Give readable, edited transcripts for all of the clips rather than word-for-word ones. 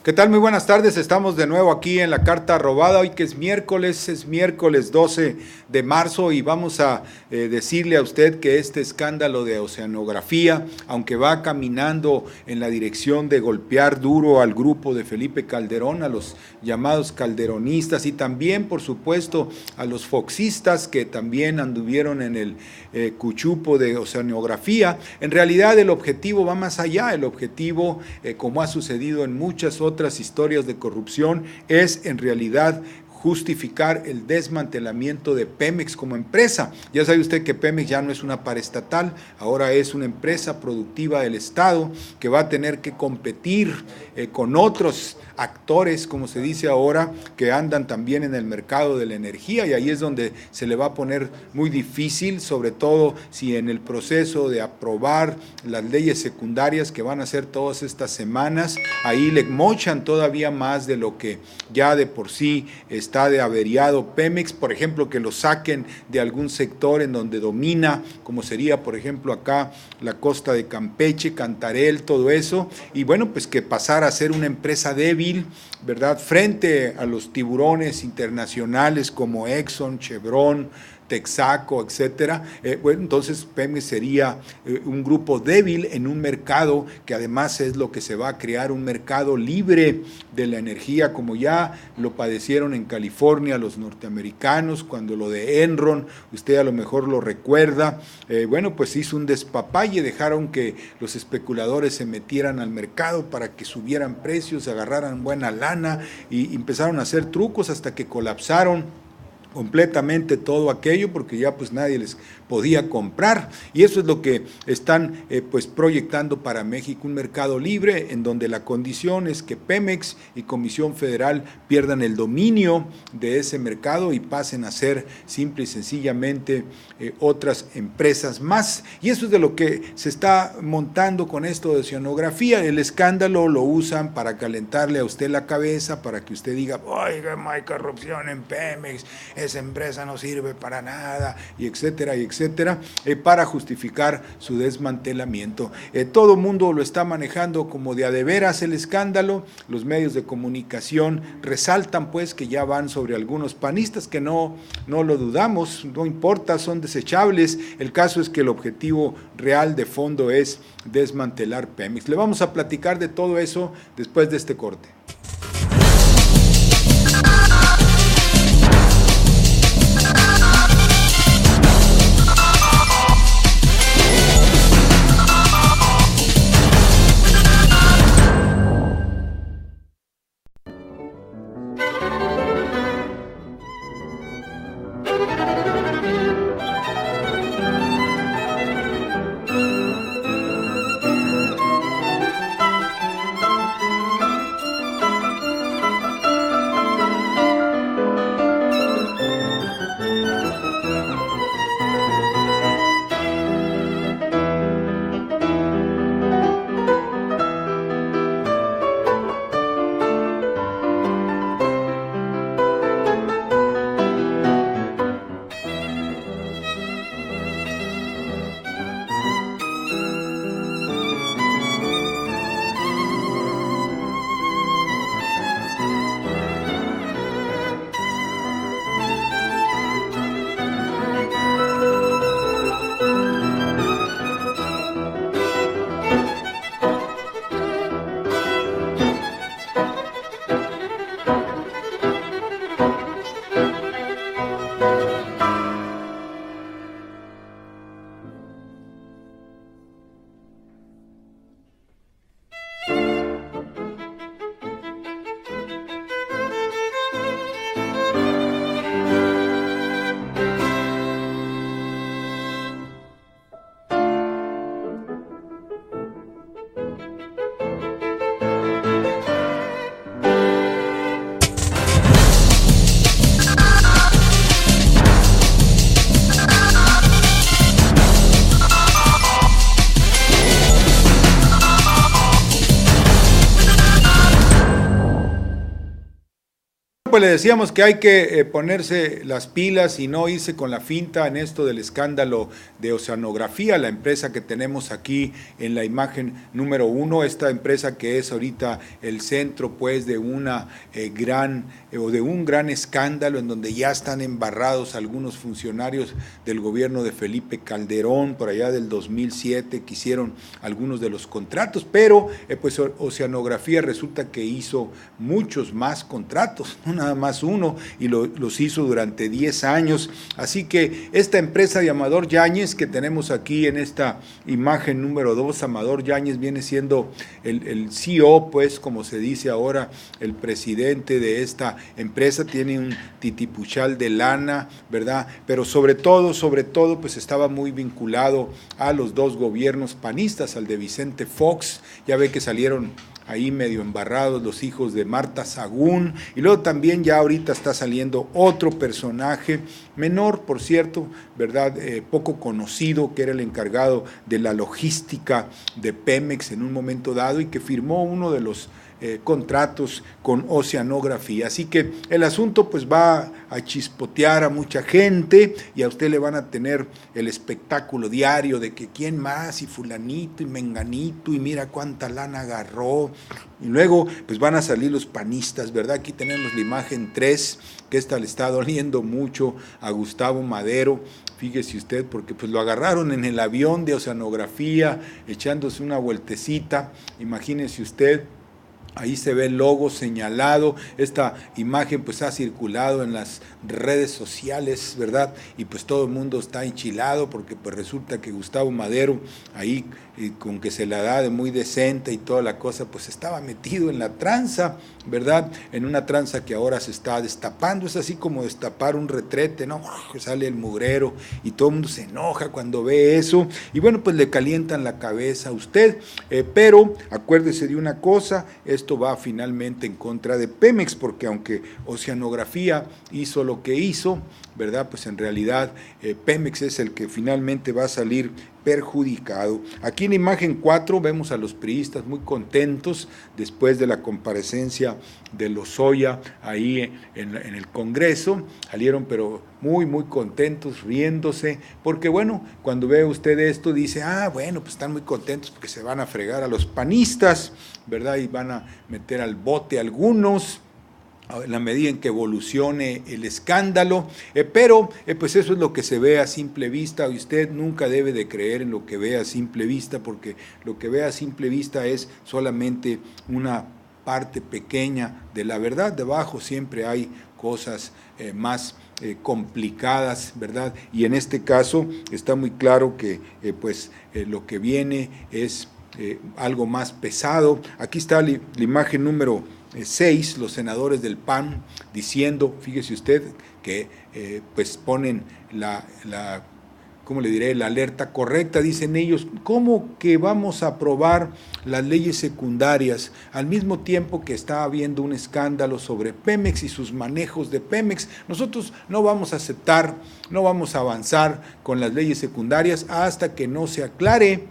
¿Qué tal? Muy buenas tardes, estamos de nuevo aquí en la Carta Robada, hoy que es miércoles 12 de marzo y vamos a decirle a usted que este escándalo de oceanografía, aunque va caminando en la dirección de golpear duro al grupo de Felipe Calderón, a los llamados calderonistas y también, por supuesto, a los foxistas que también anduvieron en el cuchupo de oceanografía, en realidad el objetivo va más allá, el objetivo, como ha sucedido en muchas otras historias de corrupción, es en realidad justificar el desmantelamiento de Pemex como empresa. Ya sabe usted que Pemex ya no es una paraestatal, ahora es una empresa productiva del Estado que va a tener que competir con otros actores, como se dice ahora, que andan también en el mercado de la energía, y ahí es donde se le va a poner muy difícil, sobre todo si en el proceso de aprobar las leyes secundarias que van a hacer todas estas semanas, ahí le mochan todavía más de lo que ya de por sí está de averiado Pemex, por ejemplo, que lo saquen de algún sector en donde domina, como sería, por ejemplo, acá la costa de Campeche, Cantarell, todo eso, y bueno, pues que pasara a ser una empresa débil, ¿verdad?, frente a los tiburones internacionales como Exxon, Chevron, Texaco, etcétera. Bueno, entonces Pemex sería un grupo débil en un mercado que además es lo que se va a crear, un mercado libre de la energía, como ya lo padecieron en California los norteamericanos, cuando lo de Enron, usted a lo mejor lo recuerda, bueno, pues hizo un despapalle, dejaron que los especuladores se metieran al mercado para que subieran precios, agarraran buena lana y empezaron a hacer trucos hasta que colapsaron completamente todo aquello, porque ya pues nadie les podía comprar, y eso es lo que están pues proyectando para México, un mercado libre en donde la condición es que Pemex y Comisión Federal pierdan el dominio de ese mercado y pasen a ser simple y sencillamente otras empresas más, y eso es de lo que se está montando con esto de oceanografía. El escándalo lo usan para calentarle a usted la cabeza, para que usted diga, oiga, hay corrupción en Pemex, esa empresa no sirve para nada, y etcétera, para justificar su desmantelamiento. Todo mundo lo está manejando como de a de veras el escándalo, los medios de comunicación resaltan pues que ya van sobre algunos panistas, que no lo dudamos, no importa, son desechables, el caso es que el objetivo real de fondo es desmantelar Pemex. Le vamos a platicar de todo eso después de este corte. Pues le decíamos que hay que ponerse las pilas y no irse con la finta en esto del escándalo de Oceanografía, la empresa que tenemos aquí en la imagen número 1, esta empresa que es ahorita el centro pues de una de un gran escándalo en donde ya están embarrados algunos funcionarios del gobierno de Felipe Calderón por allá del 2007 que hicieron algunos de los contratos, pero pues Oceanografía resulta que hizo muchos más contratos, no nada más uno, y los hizo durante 10 años. Así que esta empresa de Amador Yáñez que tenemos aquí en esta imagen número 2, Amador Yáñez viene siendo el CEO, pues como se dice ahora, el presidente de esta empresa, tiene un titipuchal de lana, ¿verdad? Pero sobre todo, pues estaba muy vinculado a los dos gobiernos panistas, al de Vicente Fox, ya ve que salieron ahí medio embarrados los hijos de Marta Sagún, y luego también ya ahorita está saliendo otro personaje, menor por cierto, ¿verdad? Poco conocido, que era el encargado de la logística de Pemex en un momento dado y que firmó uno de los contratos con Oceanografía. Así que el asunto pues va a chispotear a mucha gente y a usted le van a tener el espectáculo diario de que quién más y fulanito y menganito y mira cuánta lana agarró. Y luego pues van a salir los panistas, ¿verdad? Aquí tenemos la imagen 3, que esta le está doliendo mucho a Gustavo Madero. Fíjese usted, porque pues lo agarraron en el avión de Oceanografía, echándose una vueltecita. Imagínese usted. Ahí se ve el logo señalado, esta imagen pues ha circulado en las redes sociales, ¿verdad? Y pues todo el mundo está enchilado porque pues resulta que Gustavo Madero ahí con que se la da de muy decente y toda la cosa, pues estaba metido en la tranza, ¿verdad? En una tranza que ahora se está destapando, es así como destapar un retrete, ¿no? Sale el mugrero y todo el mundo se enoja cuando ve eso y bueno, pues le calientan la cabeza a usted, pero acuérdese de una cosa, esto va finalmente en contra de Pemex, porque aunque Oceanografía hizo lo que hizo, ¿verdad? Pues en realidad Pemex es el que finalmente va a salir perjudicado. Aquí en la imagen 4 vemos a los priistas muy contentos después de la comparecencia de Lozoya ahí en el Congreso, salieron pero muy contentos, riéndose, porque bueno, cuando ve usted esto dice, bueno, pues están muy contentos porque se van a fregar a los panistas, ¿verdad? Y van a meter al bote a algunos, en la medida en que evolucione el escándalo, pero pues eso es lo que se ve a simple vista, y usted nunca debe de creer en lo que ve a simple vista, porque lo que ve a simple vista es solamente una parte pequeña de la verdad, debajo siempre hay cosas más complicadas, ¿verdad? Y en este caso está muy claro que lo que viene es algo más pesado. Aquí está la imagen número 6, los senadores del PAN diciendo, fíjese usted, que pues ponen ¿cómo le diré?, la alerta correcta, dicen ellos, ¿cómo que vamos a aprobar las leyes secundarias al mismo tiempo que está habiendo un escándalo sobre Pemex y sus manejos de Pemex? Nosotros no vamos a aceptar, no vamos a avanzar con las leyes secundarias hasta que no se aclare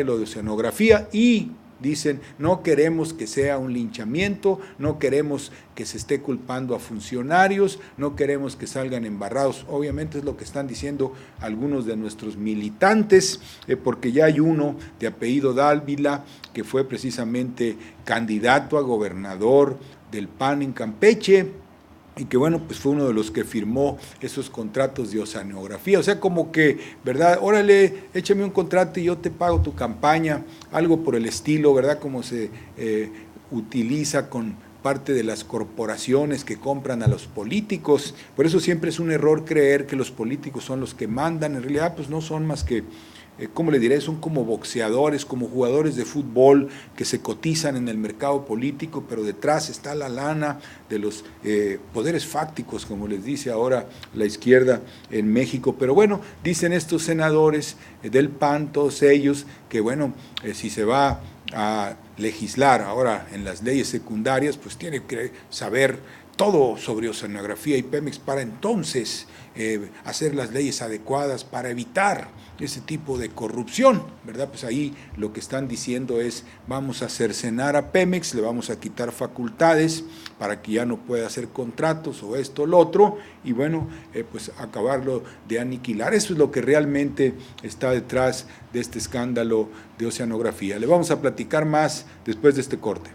lo de Oceanografía y dicen, no queremos que sea un linchamiento, no queremos que se esté culpando a funcionarios, no queremos que salgan embarrados. Obviamente es lo que están diciendo algunos de nuestros militantes, porque ya hay uno de apellido Dávila que fue precisamente candidato a gobernador del PAN en Campeche, y que bueno, pues fue uno de los que firmó esos contratos de Oceanografía, o sea, como que, ¿verdad? Órale, échame un contrato y yo te pago tu campaña, algo por el estilo, ¿verdad? Como se utiliza con parte de las corporaciones que compran a los políticos. Por eso siempre es un error creer que los políticos son los que mandan, en realidad pues no son más que ¿cómo le diré? Son como boxeadores, como jugadores de fútbol que se cotizan en el mercado político, pero detrás está la lana de los poderes fácticos, como les dice ahora la izquierda en México. Pero bueno, dicen estos senadores del PAN, todos ellos, que bueno, si se va a legislar ahora en las leyes secundarias, pues tiene que saber todo sobre oceanografía y Pemex para entonces hacer las leyes adecuadas para evitar ese tipo de corrupción, ¿verdad? Pues ahí lo que están diciendo es vamos a cercenar a Pemex, le vamos a quitar facultades para que ya no pueda hacer contratos o esto o lo otro, y bueno, pues acabarlo de aniquilar. Eso es lo que realmente está detrás de este escándalo de oceanografía. Le vamos a platicar más después de este corte.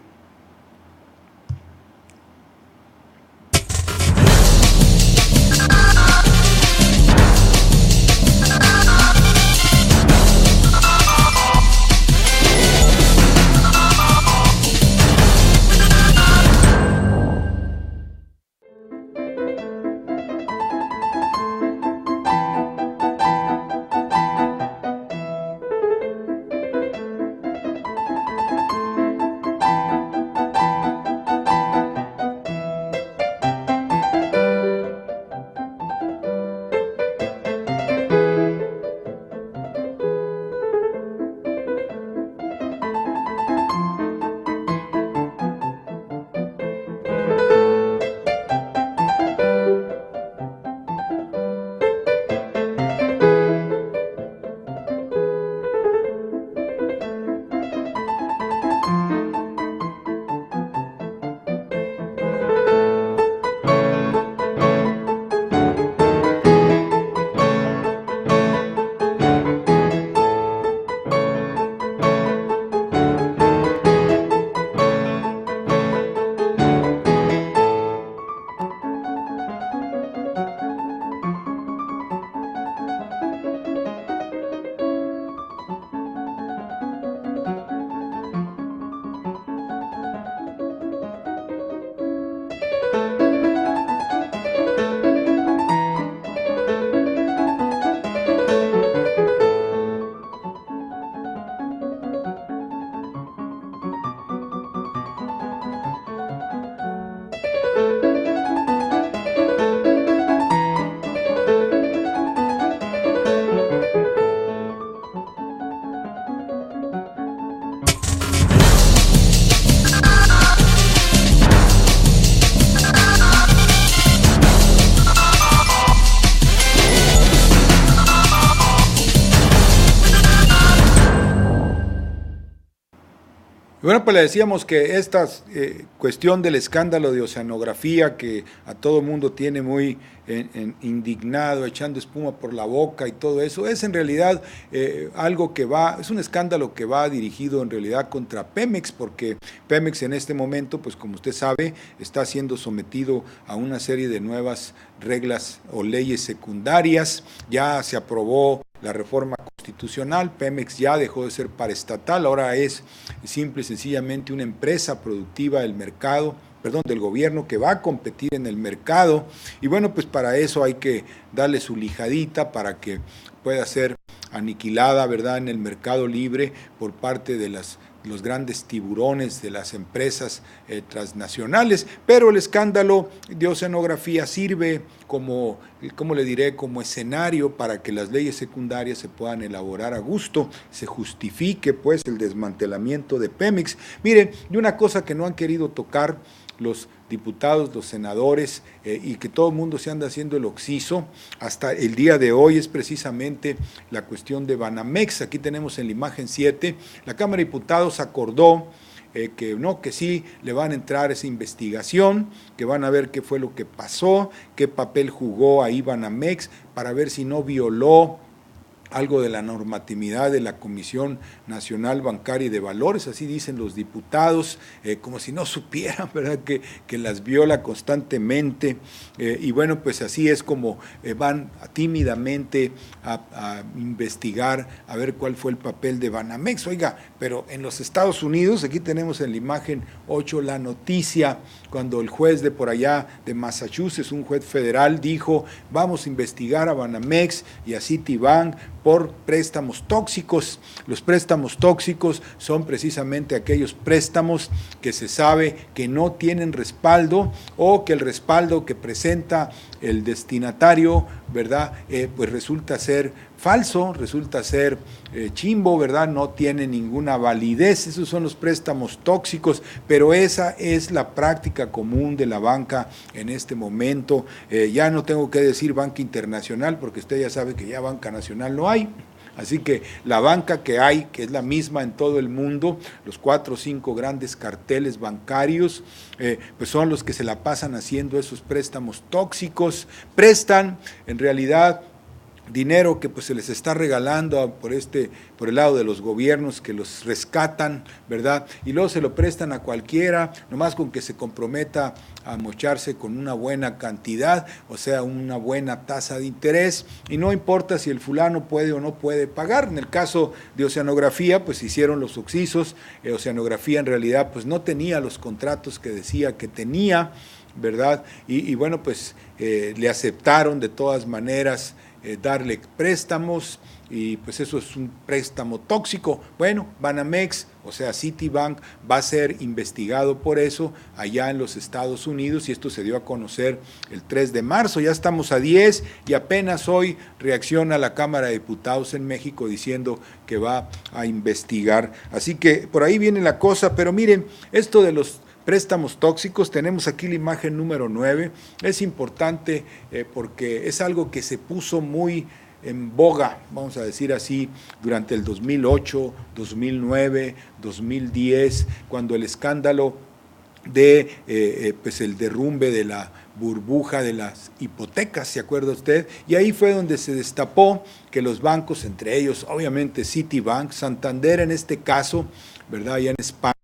Bueno, pues le decíamos que esta cuestión del escándalo de oceanografía que a todo mundo tiene muy indignado, echando espuma por la boca y todo eso, es en realidad algo que es un escándalo que va dirigido en realidad contra Pemex, porque Pemex en este momento, pues como usted sabe, está siendo sometido a una serie de nuevas reglas o leyes secundarias. Ya se aprobó la reforma constitucional, Pemex ya dejó de ser paraestatal, ahora es simple y sencillamente una empresa productiva del mercado, del gobierno, que va a competir en el mercado, y bueno, pues para eso hay que darle su lijadita para que pueda ser aniquilada, ¿verdad?, en el mercado libre por parte de los grandes tiburones de las empresas transnacionales. Pero el escándalo de oceanografía sirve como escenario para que las leyes secundarias se puedan elaborar a gusto, se justifique pues el desmantelamiento de Pemex. Miren, y una cosa que no han querido tocar los diputados, los senadores, y que todo el mundo se anda haciendo el oxiso hasta el día de hoy, es precisamente la cuestión de Banamex. Aquí tenemos en la imagen 7, la Cámara de Diputados acordó que sí le van a entrar a esa investigación, que van a ver qué fue lo que pasó, qué papel jugó ahí Banamex, para ver si no violó algo de la normatividad de la Comisión Nacional Bancaria y de Valores, así dicen los diputados, como si no supieran, ¿verdad?, que las viola constantemente, y bueno, pues así es como van tímidamente a investigar, a ver cuál fue el papel de Banamex. Oiga, pero en los Estados Unidos, aquí tenemos en la imagen 8 la noticia, cuando el juez de por allá de Massachusetts, un juez federal, dijo, vamos a investigar a Banamex y a Citibank por préstamos tóxicos. Los préstamos tóxicos son precisamente aquellos préstamos que se sabe que no tienen respaldo, o que el respaldo que presenta el destinatario, ¿verdad?, pues resulta ser falso, resulta ser chimbo, ¿verdad? No tiene ninguna validez, esos son los préstamos tóxicos, pero esa es la práctica común de la banca en este momento. Ya no tengo que decir banca internacional, porque usted ya sabe que ya banca nacional no hay. Así que la banca que hay, que es la misma en todo el mundo, los 4 o 5 grandes carteles bancarios, pues son los que se la pasan haciendo esos préstamos tóxicos, prestan en realidad dinero que pues se les está regalando por el lado de los gobiernos que los rescatan, ¿verdad? Y luego se lo prestan a cualquiera, nomás con que se comprometa a mocharse con una buena cantidad, o sea, una buena tasa de interés, y no importa si el fulano puede o no puede pagar. En el caso de Oceanografía, pues hicieron los oxisos. Oceanografía en realidad pues no tenía los contratos que decía que tenía, ¿verdad? Y bueno, pues le aceptaron de todas maneras darle préstamos, y pues eso es un préstamo tóxico. Bueno, Banamex, o sea Citibank, va a ser investigado por eso allá en los Estados Unidos, y esto se dio a conocer el 3 de marzo, ya estamos a 10 y apenas hoy reacciona la Cámara de Diputados en México diciendo que va a investigar. Así que por ahí viene la cosa, pero miren, esto de los préstamos tóxicos, tenemos aquí la imagen número 9, es importante porque es algo que se puso muy en boga, vamos a decir así, durante el 2008, 2009, 2010, cuando el escándalo de pues el derrumbe de la burbuja de las hipotecas, ¿se acuerda usted? Y ahí fue donde se destapó que los bancos, entre ellos obviamente Citibank, Santander en este caso, ¿verdad? Allá en España,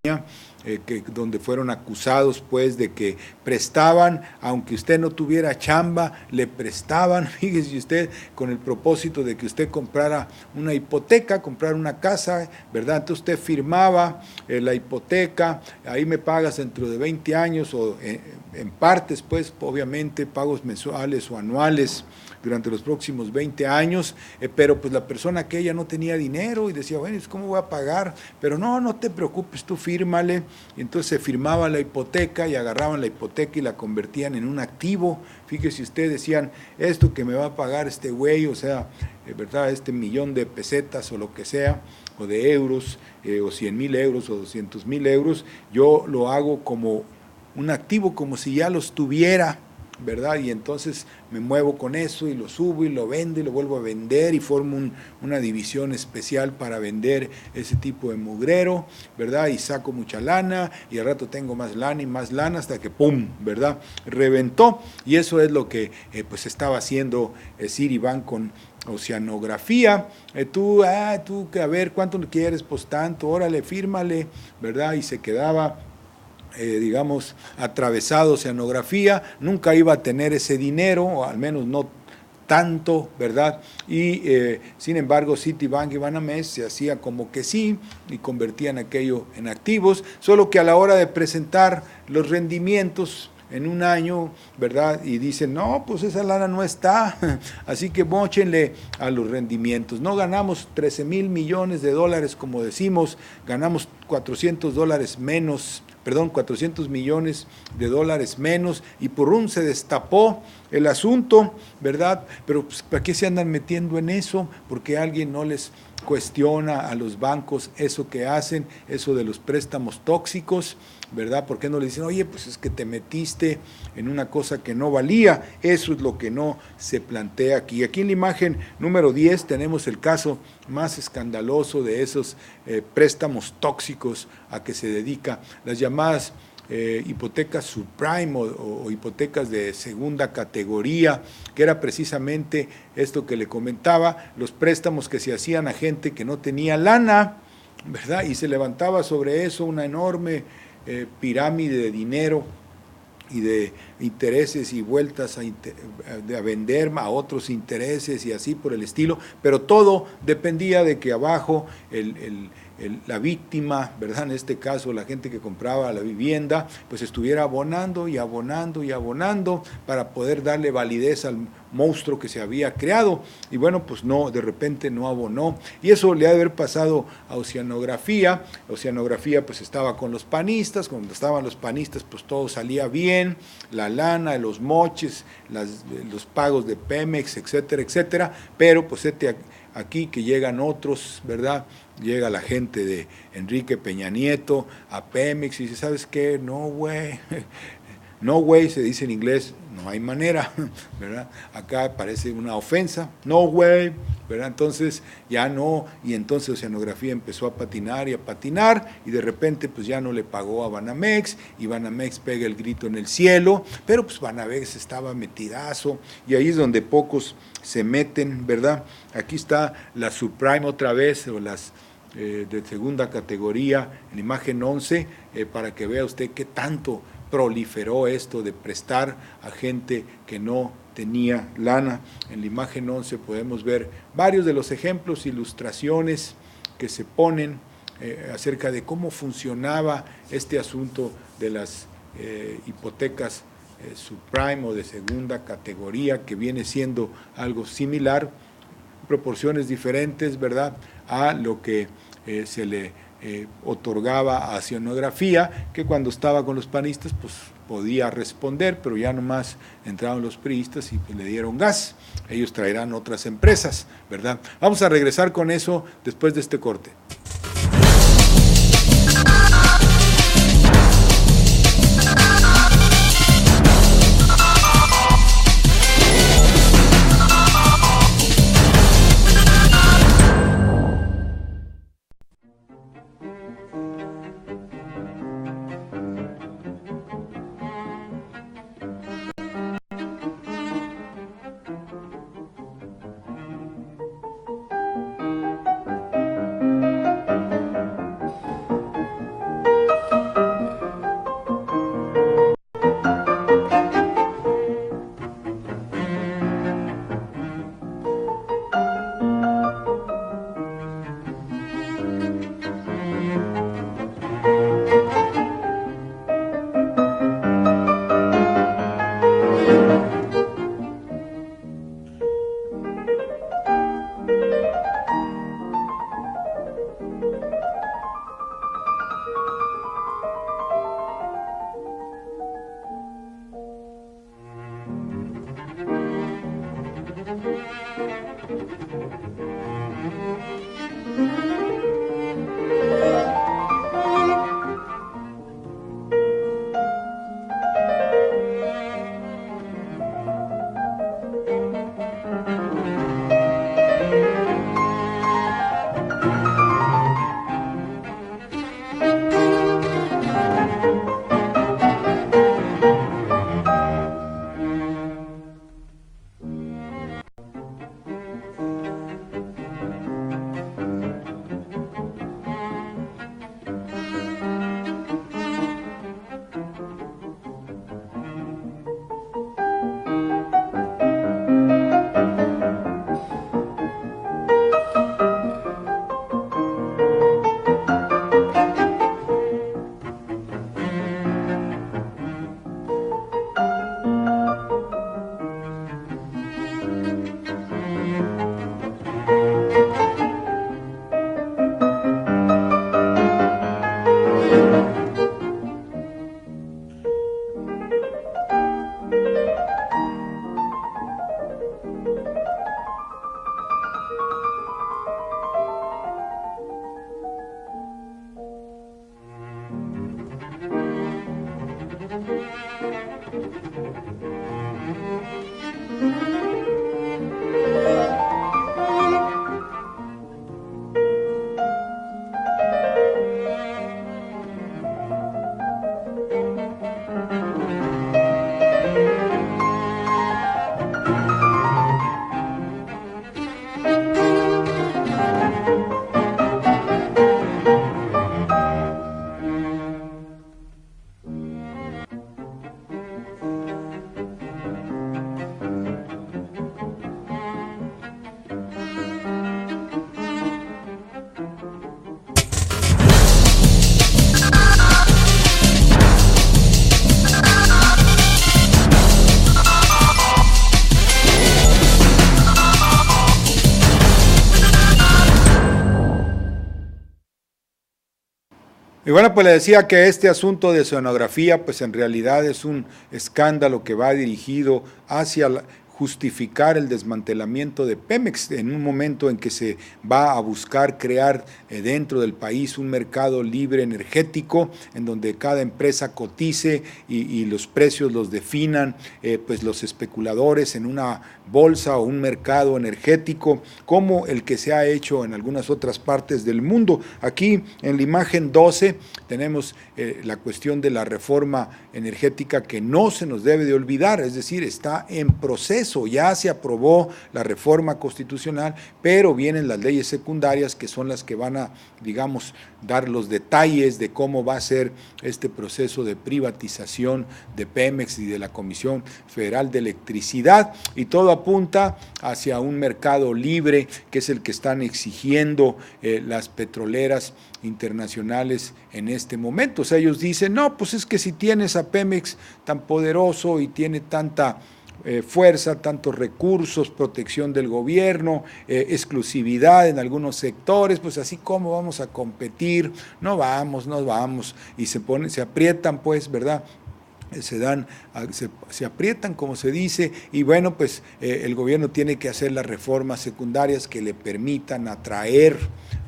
donde fueron acusados pues de que prestaban, aunque usted no tuviera chamba, le prestaban, fíjese usted, con el propósito de que usted comprara una hipoteca, comprara una casa, ¿verdad? Entonces usted firmaba la hipoteca, ahí me pagas dentro de 20 años o en partes, pues obviamente pagos mensuales o anuales durante los próximos 20 años, pero pues la persona aquella no tenía dinero y decía, bueno, ¿cómo voy a pagar? Pero no te preocupes, tú fírmale. Y entonces se firmaba la hipoteca y agarraban la hipoteca y la convertían en un activo. Fíjese usted, decían, esto que me va a pagar este güey, o sea, ¿verdad? Este millón de pesetas o lo que sea, o de euros, o 100,000 euros o 200,000 euros, yo lo hago como un activo, como si ya los tuviera, ¿verdad? Y entonces me muevo con eso y lo subo y lo vendo y lo vuelvo a vender y formo una división especial para vender ese tipo de mugrero, ¿verdad? Y saco mucha lana y al rato tengo más lana y más lana hasta que ¡pum!, ¿verdad? Reventó. Y eso es lo que pues estaba haciendo Citibank con Oceanografía. Tú a ver, ¿cuánto quieres? Pues tanto, órale, fírmale, ¿verdad? Y se quedaba digamos, atravesado Oceanografía, nunca iba a tener ese dinero, o al menos no tanto, ¿verdad? Y sin embargo Citibank y Banamex se hacía como que sí y convertían aquello en activos, solo que a la hora de presentar los rendimientos en un año, ¿verdad? Y dicen, no, pues esa lana no está, así que móchenle a los rendimientos. No ganamos 13,000 millones de dólares, como decimos, ganamos 400 millones de dólares menos, y por un se destapó el asunto, ¿verdad? Pero pues, ¿para qué se andan metiendo en eso? Porque alguien no les cuestiona a los bancos eso que hacen, eso de los préstamos tóxicos, ¿verdad? ¿Por qué no le dicen, oye, pues es que te metiste en una cosa que no valía? Eso es lo que no se plantea aquí. Aquí en la imagen número 10 tenemos el caso más escandaloso de esos préstamos tóxicos a que se dedica las llamadas hipotecas subprime o hipotecas de segunda categoría, que era precisamente esto que le comentaba, los préstamos que se hacían a gente que no tenía lana, ¿verdad? Y se levantaba sobre eso una enorme pirámide de dinero y de intereses y vueltas a vender a otros intereses y así por el estilo, pero todo dependía de que abajo la víctima, ¿verdad? En este caso la gente que compraba la vivienda, pues estuviera abonando y abonando y abonando para poder darle validez al monstruo que se había creado, y bueno, pues no, de repente no abonó, y eso le ha de haber pasado a Oceanografía. Oceanografía pues estaba con los panistas, cuando estaban los panistas pues todo salía bien, la lana, los moches, los pagos de Pemex, etcétera, etcétera, pero pues aquí que llegan otros, ¿verdad? Llega la gente de Enrique Peña Nieto a Pemex y dice, ¿sabes qué? No, güey. No way se dice en inglés, no hay manera, ¿verdad? Acá parece una ofensa, no way, ¿verdad? Entonces ya no, y entonces Oceanografía empezó a patinar y de repente pues ya no le pagó a Banamex y Banamex pega el grito en el cielo, pero pues Banamex estaba metidazo y ahí es donde pocos se meten, ¿verdad? Aquí está la subprime otra vez, o las de segunda categoría, en imagen 11, para que vea usted qué tanto proliferó esto de prestar a gente que no tenía lana. En la imagen 11 podemos ver varios de los ejemplos, ilustraciones que se ponen acerca de cómo funcionaba este asunto de las hipotecas subprime o de segunda categoría, que viene siendo algo similar, proporciones diferentes, ¿verdad?, a lo que se le otorgaba a Oceanografía, que cuando estaba con los panistas pues podía responder, pero ya nomás entraron los priistas y pues le dieron gas. Ellos traerán otras empresas, ¿verdad? Vamos a regresar con eso después de este corte. Y bueno, pues le decía que este asunto de Oceanografía, pues en realidad es un escándalo que va dirigido hacia justificar el desmantelamiento de Pemex en un momento en que se va a buscar crear dentro del país un mercado libre energético en donde cada empresa cotice y los precios los definan pues los especuladores en una bolsa o un mercado energético como el que se ha hecho en algunas otras partes del mundo. Aquí en la imagen 12 tenemos la cuestión de la reforma energética que no se nos debe de olvidar, es decir, está en proceso, ya se aprobó la reforma constitucional, pero vienen las leyes secundarias que son las que van a, digamos, dar los detalles de cómo va a ser este proceso de privatización de Pemex y de la Comisión Federal de Electricidad, y todo apunta hacia un mercado libre que es el que están exigiendo las petroleras internacionales en este momento. O sea, ellos dicen, no, pues es que si tienes a Pemex tan poderoso y tiene tanta fuerza, tantos recursos, protección del gobierno, exclusividad en algunos sectores, pues así como vamos a competir, no vamos, y se aprietan pues, ¿verdad? Se aprietan, como se dice, y bueno, pues el gobierno tiene que hacer las reformas secundarias que le permitan atraer,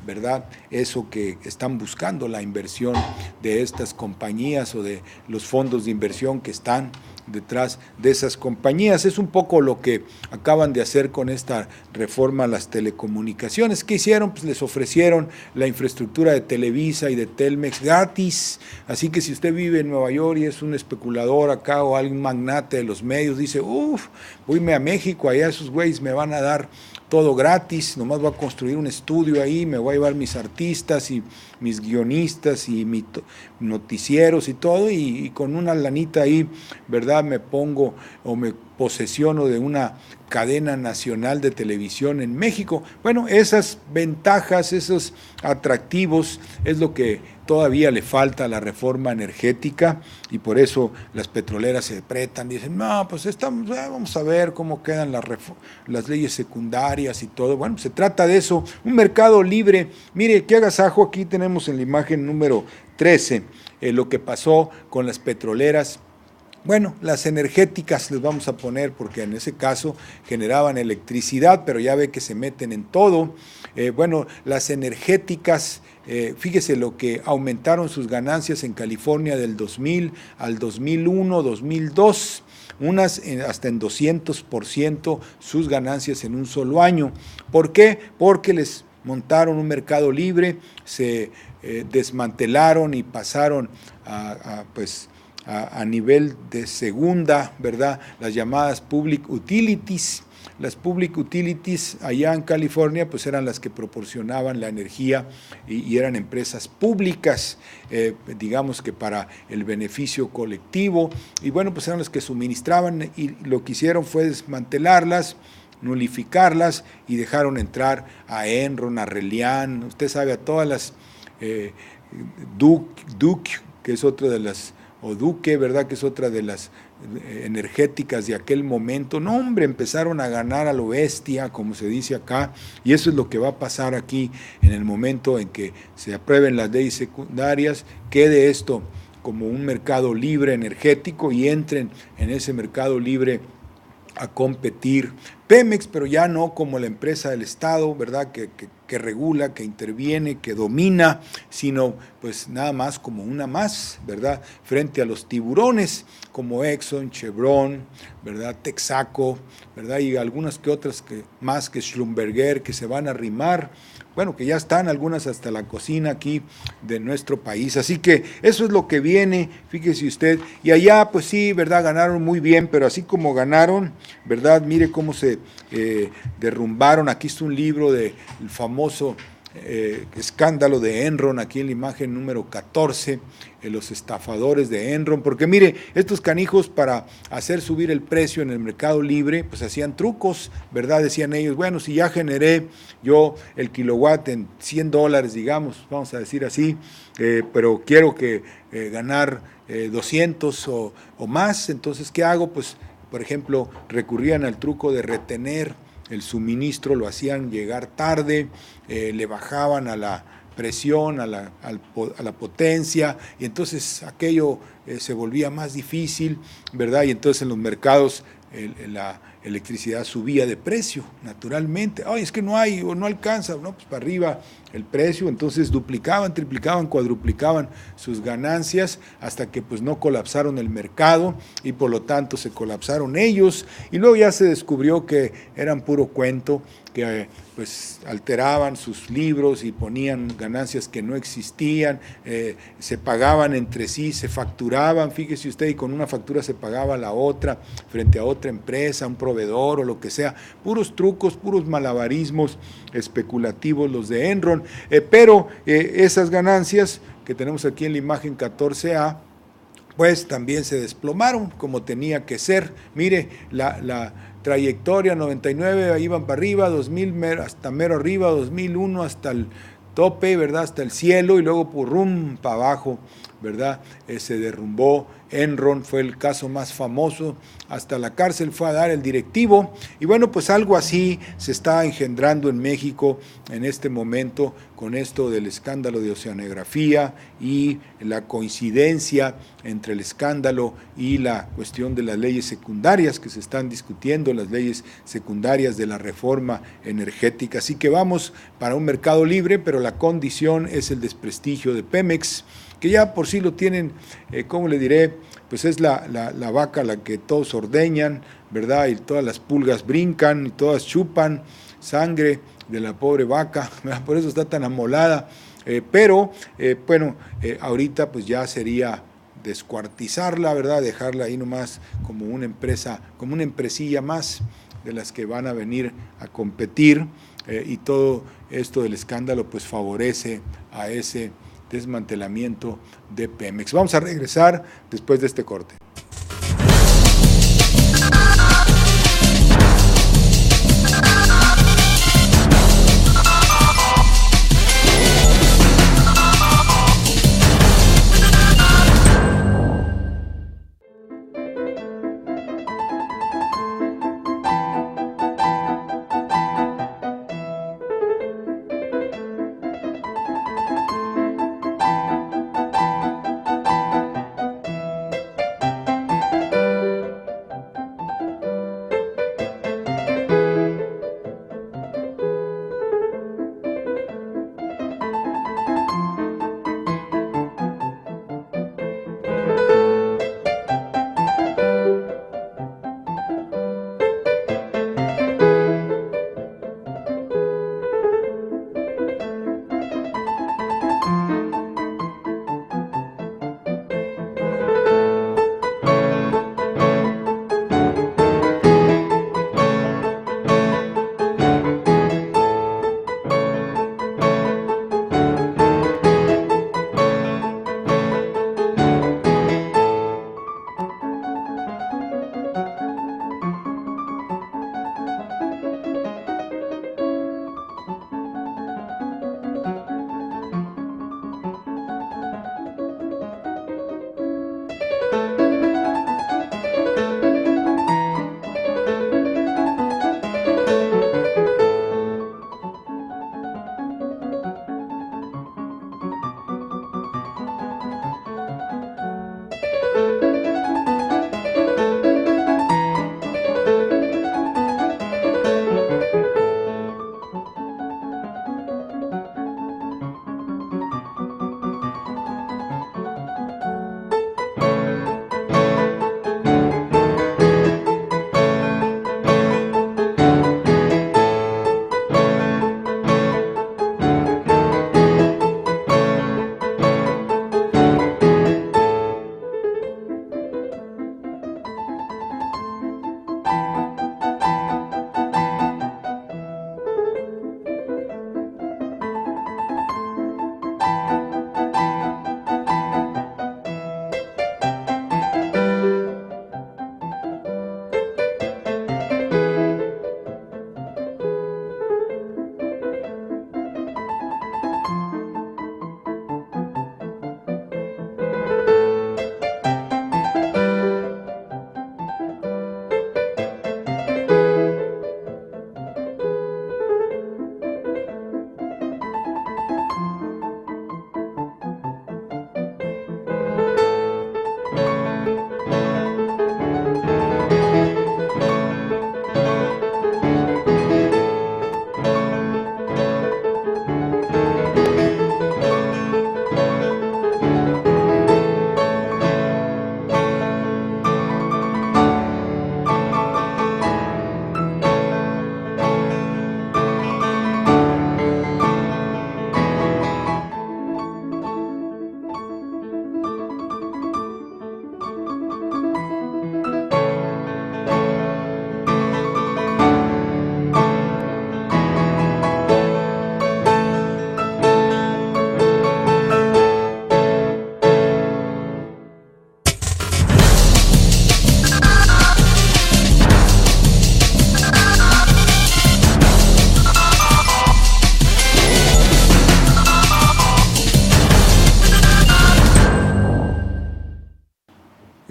¿verdad?, eso que están buscando, la inversión de estas compañías o de los fondos de inversión que están detrás de esas compañías. Es un poco lo que acaban de hacer con esta reforma a las telecomunicaciones. ¿Qué hicieron? Pues les ofrecieron la infraestructura de Televisa y de Telmex gratis, así que si usted vive en Nueva York y es un especulador acá o algún magnate de los medios, dice, voyme a México, allá esos güeyes me van a dar todo gratis, nomás voy a construir un estudio ahí, me voy a llevar mis artistas y mis guionistas y mis noticieros y todo, y con una lanita ahí, ¿verdad?, me pongo o me posesiono de una cadena nacional de televisión en México. Bueno, esas ventajas, esos atractivos es lo que todavía le falta a la reforma energética, y por eso las petroleras se apretan, dicen, no, pues vamos a ver cómo quedan las leyes secundarias y todo. Bueno, se trata de eso, un mercado libre. Mire, qué agasajo, aquí tenemos en la imagen número 13 lo que pasó con las petroleras. Bueno, las energéticas les vamos a poner porque en ese caso generaban electricidad, pero ya ve que se meten en todo. Bueno, las energéticas, fíjese lo que aumentaron sus ganancias en California del 2000 al 2001, 2002, unas hasta en 200% sus ganancias en un solo año. ¿Por qué? Porque les montaron un mercado libre, se desmantelaron y pasaron a nivel de segunda, ¿verdad?, las llamadas public utilities. Las public utilities allá en California pues eran las que proporcionaban la energía y eran empresas públicas, digamos que para el beneficio colectivo, y bueno, pues eran las que suministraban, y lo que hicieron fue desmantelarlas, nulificarlas, y dejaron entrar a Enron, a Reliant, usted sabe, a todas las Duke, que es otra de las, o Duque, ¿verdad?, que es otra de las energéticas de aquel momento. No, hombre, empezaron a ganar a lo bestia, como se dice acá, y eso es lo que va a pasar aquí en el momento en que se aprueben las leyes secundarias, quede esto como un mercado libre energético y entren en ese mercado libre a competir Pemex, pero ya no como la empresa del Estado, ¿verdad?, que regula, que interviene, que domina, sino pues nada más como una más, ¿verdad?, frente a los tiburones como Exxon, Chevron, ¿verdad?, Texaco, ¿verdad?, y algunas que otras más que Schlumberger, que se van a arrimar, bueno, que ya están algunas hasta la cocina aquí de nuestro país. Así que eso es lo que viene, fíjese usted. Y allá, pues sí, ¿verdad?, ganaron muy bien, pero así como ganaron, ¿verdad?, mire cómo se derrumbaron. Aquí está un libro del famoso escándalo de Enron, aquí en la imagen número 14, los estafadores de Enron, porque mire, estos canijos para hacer subir el precio en el mercado libre, pues hacían trucos, ¿verdad? Decían ellos, bueno, si ya generé yo el kilowatt en $100, digamos, vamos a decir así, pero quiero que ganar 200 o más, entonces, ¿qué hago? Pues, por ejemplo, recurrían al truco de retener el suministro, lo hacían llegar tarde, le bajaban a la presión, a la potencia, y entonces aquello se volvía más difícil, ¿verdad? Y entonces en los mercados la electricidad subía de precio, naturalmente. Ay, es que no hay o no alcanza, no, pues para arriba el precio, entonces duplicaban, triplicaban, cuadruplicaban sus ganancias hasta que pues no colapsaron el mercado y por lo tanto se colapsaron ellos y luego ya se descubrió que eran puro cuento, que pues alteraban sus libros y ponían ganancias que no existían, se pagaban entre sí, se facturaban, fíjese usted, y con una factura se pagaba la otra frente a otra empresa, un proveedor o lo que sea, puros trucos, puros malabarismos especulativos los de Enron, pero esas ganancias que tenemos aquí en la imagen 14A, pues también se desplomaron como tenía que ser. Mire, la trayectoria 99 iban para arriba, 2000 hasta mero arriba, 2001 hasta el tope, ¿verdad? Hasta el cielo y luego purrum para abajo, ¿verdad? Se derrumbó. Enron fue el caso más famoso, hasta la cárcel fue a dar el directivo y bueno, pues algo así se está engendrando en México en este momento con esto del escándalo de oceanografía y la coincidencia entre el escándalo y la cuestión de las leyes secundarias que se están discutiendo, las leyes secundarias de la reforma energética. Así que vamos para un mercado libre, pero la condición es el desprestigio de Pemex, que ya por sí lo tienen, ¿cómo le diré? Pues es la vaca a la que todos ordeñan, ¿verdad? Y todas las pulgas brincan y todas chupan sangre de la pobre vaca, ¿verdad? Por eso está tan amolada. Pero ahorita pues ya sería descuartizarla, ¿verdad? Dejarla ahí nomás como una empresa, como una empresilla más de las que van a venir a competir y todo esto del escándalo pues favorece a ese desmantelamiento de Pemex. Vamos a regresar después de este corte.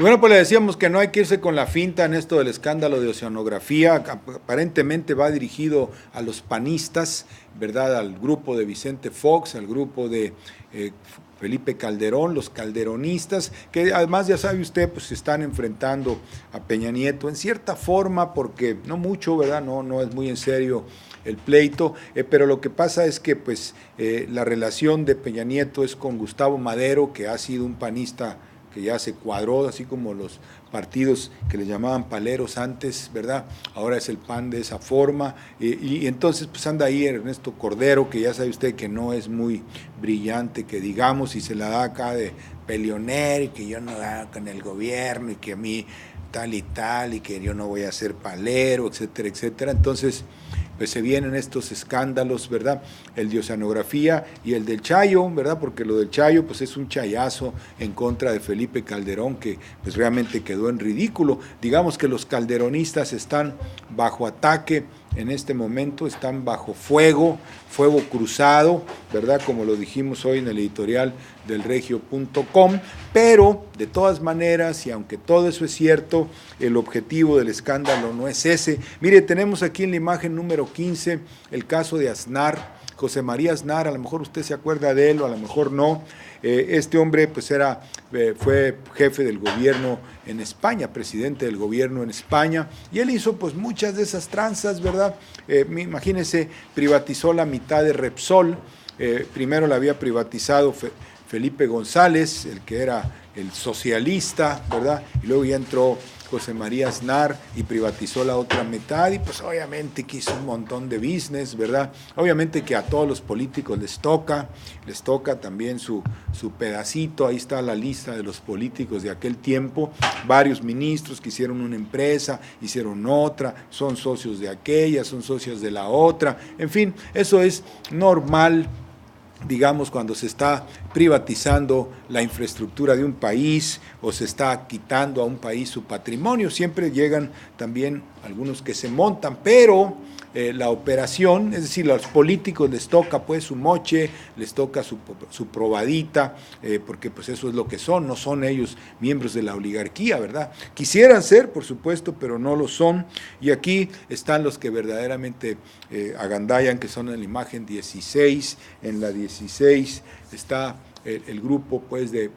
bueno, pues le decíamos que no hay que irse con la finta en esto del escándalo de oceanografía. Aparentemente va dirigido a los panistas, ¿verdad? Al grupo de Vicente Fox, al grupo de Felipe Calderón, los calderonistas, que además ya sabe usted, pues se están enfrentando a Peña Nieto en cierta forma, porque no mucho, ¿verdad? No es muy en serio el pleito, pero lo que pasa es que pues la relación de Peña Nieto es con Gustavo Madero, que ha sido un panista que ya se cuadró, así como los partidos que le llamaban paleros antes, ¿verdad? Ahora es el PAN de esa forma, y entonces pues anda ahí Ernesto Cordero, que ya sabe usted que no es muy brillante, que digamos, y se la da acá de peleonero, y que yo no hago con el gobierno, y que a mí tal y tal, y que yo no voy a ser palero, etcétera, etcétera. Entonces pues se vienen estos escándalos, ¿verdad? El de oceanografía y el del Chayo, ¿verdad? Porque lo del Chayo, pues es un chayazo en contra de Felipe Calderón, que pues realmente quedó en ridículo. Digamos que los calderonistas están bajo ataque en este momento, están bajo fuego cruzado, ¿verdad? Como lo dijimos hoy en el editorial del regio.com, pero de todas maneras, y aunque todo eso es cierto, el objetivo del escándalo no es ese. Mire, tenemos aquí en la imagen número 15 el caso de Aznar, José María Aznar, a lo mejor usted se acuerda de él o a lo mejor no. Este hombre pues fue jefe del gobierno en España, presidente del gobierno en España, y él hizo pues muchas de esas tranzas, ¿verdad? Imagínense, privatizó la mitad de Repsol, primero la había privatizado Felipe González, el que era el socialista, ¿verdad? Y luego ya entró José María Aznar y privatizó la otra mitad, y pues obviamente que hizo un montón de business, ¿verdad? Obviamente que a todos los políticos les toca también su pedacito. Ahí está la lista de los políticos de aquel tiempo, varios ministros que hicieron una empresa, hicieron otra, son socios de aquella, son socios de la otra, en fin, eso es normal, digamos, cuando se está privatizando la infraestructura de un país o se está quitando a un país su patrimonio. Siempre llegan también algunos que se montan, pero la operación, es decir, a los políticos les toca pues su moche, les toca su probadita, porque pues eso es lo que son, no son ellos miembros de la oligarquía, ¿verdad? Quisieran ser, por supuesto, pero no lo son, y aquí están los que verdaderamente agandallan, que son en la imagen 16, en la 16 está el grupo pues de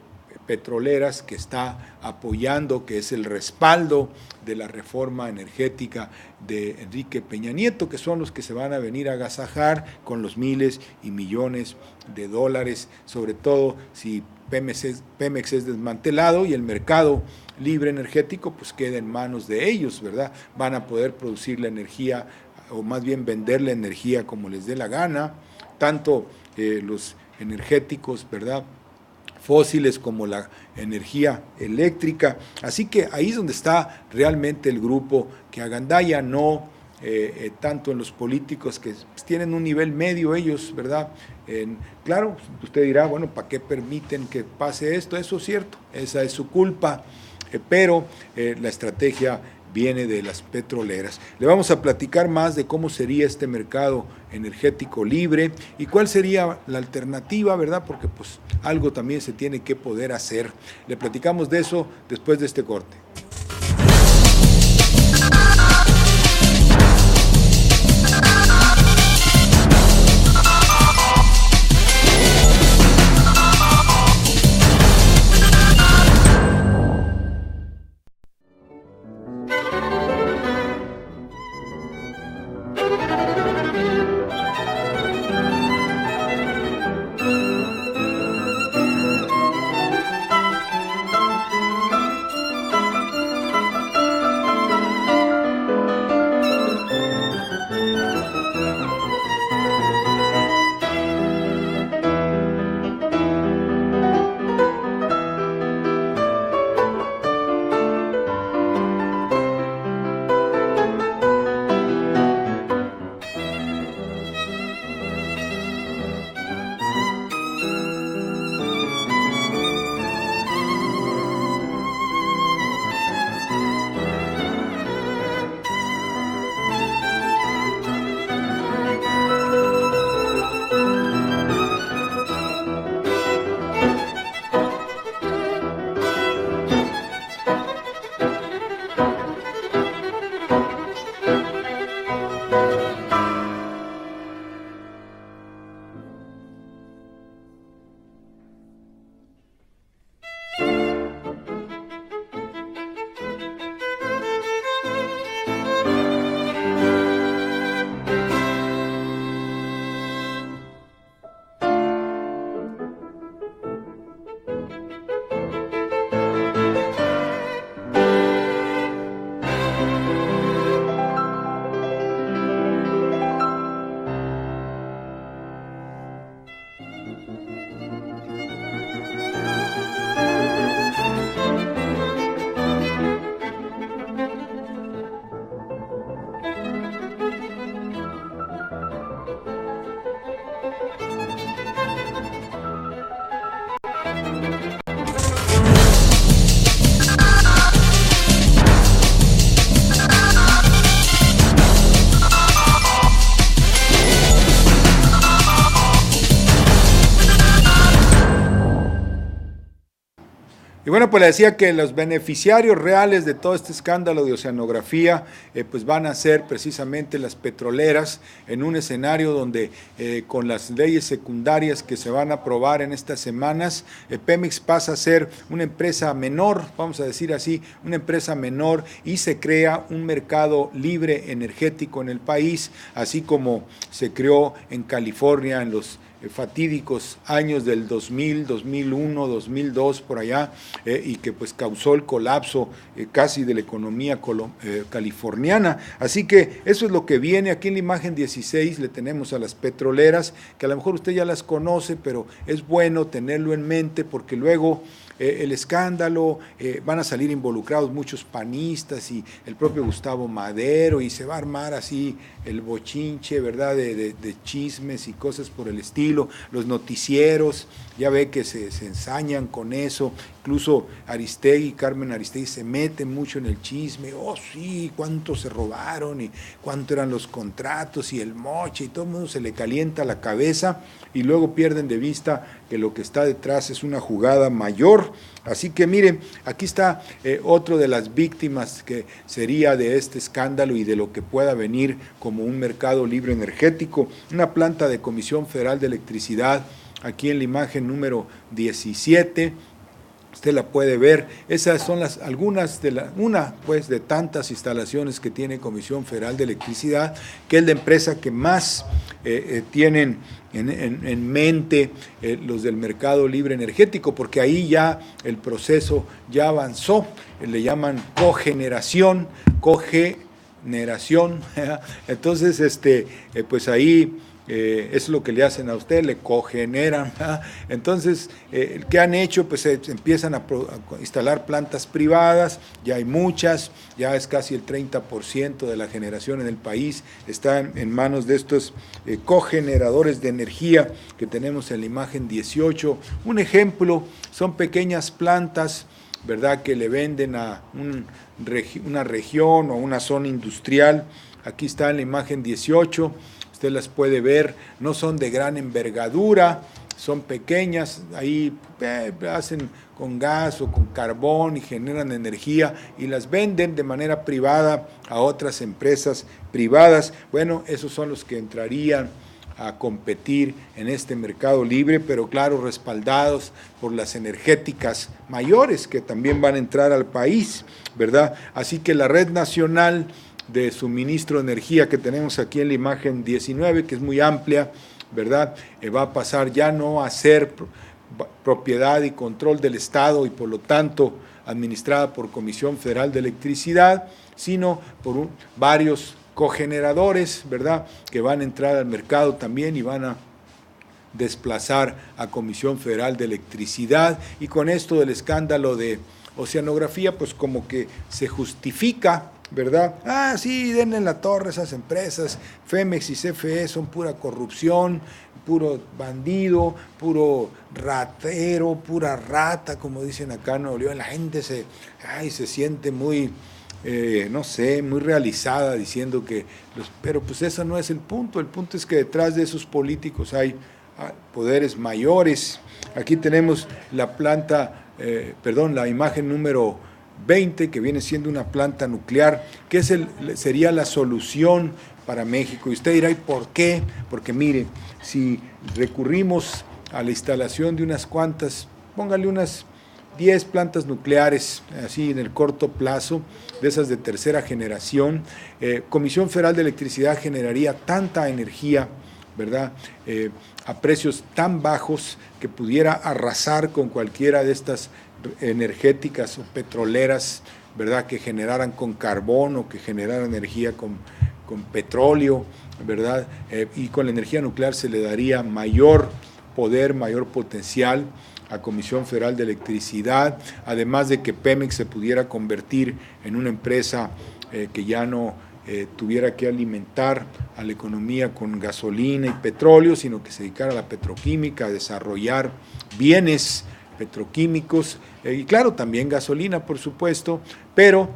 petroleras que está apoyando, que es el respaldo de la reforma energética de Enrique Peña Nieto, que son los que se van a venir a agasajar con los miles y millones de dólares, sobre todo si Pemex es desmantelado y el mercado libre energético pues queda en manos de ellos, ¿verdad? Van a poder producir la energía, o más bien vender la energía como les dé la gana, tanto los energéticos, ¿verdad?, fósiles como la energía eléctrica. Así que ahí es donde está realmente el grupo que agandalla, no tanto en los políticos que tienen un nivel medio ellos, ¿verdad? Claro, usted dirá, bueno, ¿para qué permiten que pase esto? Eso es cierto, esa es su culpa, pero la estrategia viene de las petroleras. Le vamos a platicar más de cómo sería este mercado energético libre y cuál sería la alternativa, ¿verdad? Porque pues algo también se tiene que poder hacer. Le platicamos de eso después de este corte. Y bueno, pues le decía que los beneficiarios reales de todo este escándalo de oceanografía pues van a ser precisamente las petroleras, en un escenario donde con las leyes secundarias que se van a aprobar en estas semanas, Pemex pasa a ser una empresa menor, vamos a decir así, una empresa menor, y se crea un mercado libre energético en el país, así como se creó en California en los fatídicos años del 2000, 2001, 2002, por allá, y que pues causó el colapso casi de la economía californiana. Así que eso es lo que viene. Aquí en la imagen 16 le tenemos a las petroleras, que a lo mejor usted ya las conoce, pero es bueno tenerlo en mente porque luego el escándalo, van a salir involucrados muchos panistas y el propio Gustavo Madero, y se va a armar así el bochinche, ¿verdad?, de chismes y cosas por el estilo. Los noticieros, ya ve que se ensañan con eso, incluso Aristegui, Carmen Aristegui se mete mucho en el chisme, oh sí, cuánto se robaron y cuánto eran los contratos y el moche, y todo el mundo se le calienta la cabeza y luego pierden de vista que lo que está detrás es una jugada mayor. Así que miren, aquí está otro de las víctimas que sería de este escándalo y de lo que pueda venir como un mercado libre energético, una planta de Comisión Federal de Electricidad, aquí en la imagen número 17, usted la puede ver. Esas son algunas de de tantas instalaciones que tiene Comisión Federal de Electricidad, que es la empresa que más tienen en mente los del mercado libre energético, porque ahí ya el proceso ya avanzó, le llaman cogeneración, entonces pues ahí es lo que le hacen a usted, le cogeneran, ¿verdad? Entonces, ¿qué han hecho? Pues se empiezan a instalar plantas privadas, ya hay muchas, ya es casi el 30% de la generación en el país, está en manos de estos cogeneradores de energía que tenemos en la imagen 18. Un ejemplo, son pequeñas plantas, ¿verdad?, que le venden a una región o una zona industrial. Aquí está en la imagen 18, usted las puede ver, no son de gran envergadura, son pequeñas, ahí hacen con gas o con carbón y generan energía y las venden de manera privada a otras empresas privadas. Bueno, esos son los que entrarían a competir en este mercado libre, pero claro, respaldados por las energéticas mayores que también van a entrar al país, ¿verdad? Así que la red nacional de suministro de energía que tenemos aquí en la imagen 19, que es muy amplia, ¿verdad?, va a pasar ya no a ser propiedad y control del Estado y por lo tanto administrada por Comisión Federal de Electricidad, sino por varios cogeneradores, ¿verdad?, que van a entrar al mercado también y van a desplazar a Comisión Federal de Electricidad. Y con esto del escándalo de oceanografía, pues como que se justifica, ¿verdad? Ah, sí, denle en la torre a esas empresas, Femex y CFE son pura corrupción, puro bandido, puro ratero, pura rata, como dicen acá en Nuevo León. La gente se siente muy, no sé, muy realizada diciendo que, pero pues eso no es el punto es que detrás de esos políticos hay poderes mayores. Aquí tenemos la imagen número 20, que viene siendo una planta nuclear, que sería la solución para México. Y usted dirá, ¿y por qué? Porque mire, si recurrimos a la instalación de unas cuantas, póngale unas 10 plantas nucleares, así en el corto plazo, de esas de tercera generación, Comisión Federal de Electricidad generaría tanta energía, ¿verdad?, a precios tan bajos que pudiera arrasar con cualquiera de estas energéticas o petroleras, ¿verdad?, que generaran con carbón o que generaran energía con petróleo, ¿verdad?, y con la energía nuclear se le daría mayor poder, mayor potencial a Comisión Federal de Electricidad, además de que Pemex se pudiera convertir en una empresa que ya no tuviera que alimentar a la economía con gasolina y petróleo, sino que se dedicara a la petroquímica, a desarrollar bienes petroquímicos y claro, también gasolina, por supuesto, pero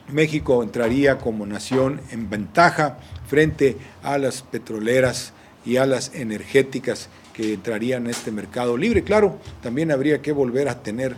México entraría como nación en ventaja frente a las petroleras y a las energéticas que entrarían en este mercado libre. Claro, también habría que volver a tener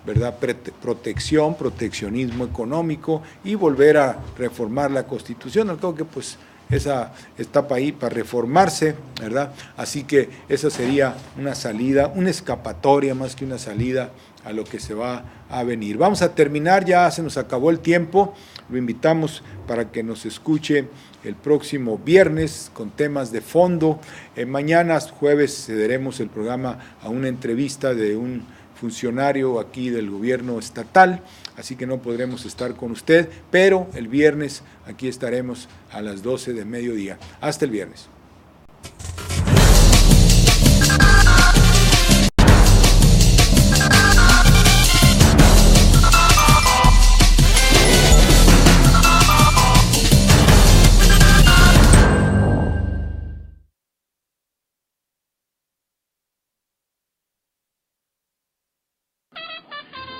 ¿verdad?, proteccionismo económico y volver a reformar la Constitución. Creo que pues esa está para ahí para reformarse, ¿verdad? Así que esa sería una salida, una escapatoria más que una salida a lo que se va a venir. Vamos a terminar, ya se nos acabó el tiempo, lo invitamos para que nos escuche el próximo viernes con temas de fondo. Mañana, jueves, cederemos el programa a una entrevista de un funcionario aquí del gobierno estatal, así que no podremos estar con usted, pero el viernes aquí estaremos a las 12 de mediodía. Hasta el viernes.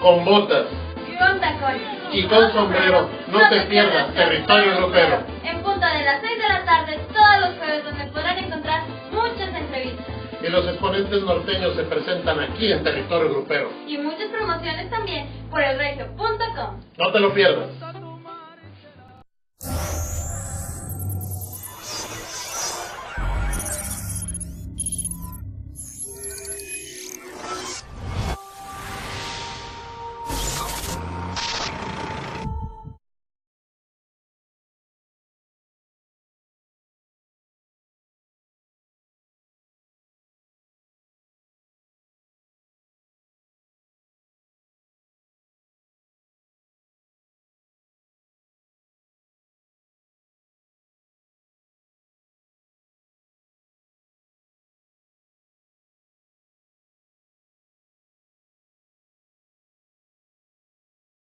Con botas y con tacones y con sombrero, no te pierdas Territorio Grupero. En punta de las 6 de la tarde todos los jueves, donde podrán encontrar muchas entrevistas. Y los exponentes norteños se presentan aquí en Territorio Grupero. Y muchas promociones también por elregio.com. No te lo pierdas.